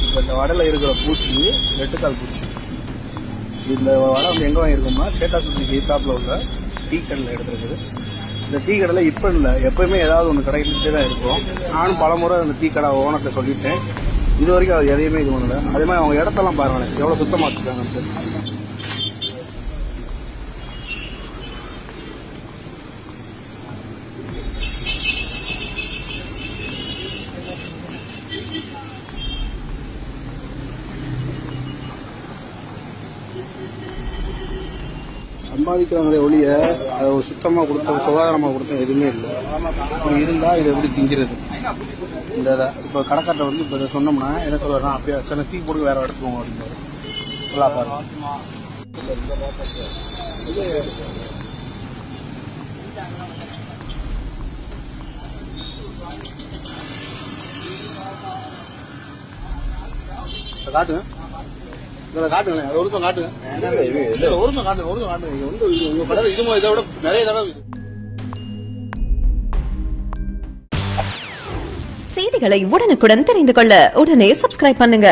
இந்த வடையில் இருக்கிற பூச்சி வெட்டுக்கால் பூச்சி. இந்த வடை வந்து எங்கே வாங்கியிருக்கோம்னா சேட்டாசுத்திக்கு எய்த்தாப்பில் உள்ள டீ கடையில் எடுத்துருக்குது. இந்த டீ கடையில் இப்போ இல்லை, எப்போயுமே ஏதாவது ஒன்று கிடைக்கிட்டே தான் இருக்கும். நானும் பல முறை அந்த டீ கடை ஓனர்கிட்ட சொல்லிட்டேன், இது வரைக்கும் அது எதையுமே இது பண்ணல. அதே மாதிரி அவங்க இடத்தெல்லாம் பாருங்களேன் எவ்வளோ சுத்தமாக வச்சுருக்காங்கன்ட்டு. சம்பாதிக்கிறாங்களே ஒழிய அதை ஒரு சுத்தமாக கொடுத்தோம், சுகாதாரமாக கொடுத்தோம் எதுவுமே இல்லை. இப்படி இருந்தால் இதை எப்படி திங்கிறது? இந்த இதை இப்போ கடைக்காட்டை வந்து இப்போ இதை சொன்னோம்னா என்ன சொல்லுவாருன்னா, அப்படியே சில டீ போட்டு வேறு இடத்துக்கு போங்க அப்படின்றாரு. நல்லா பாருங்க. காட்டுங்க, இதில் காட்டுங்களேன், ஒரு நிமிஷம் காட்டுங்க, ஒரு நிமிஷம் காட்டுங்க, ஒரு நிமிஷம் காட்டுங்க. வந்து உங்கள் கடை இது இதை விட நிறைய தடவை செய்திகளை உடனுக்குடன் தெரிந்து கொள்ள உடனே சப்ஸ்கிரைப் பண்ணுங்க.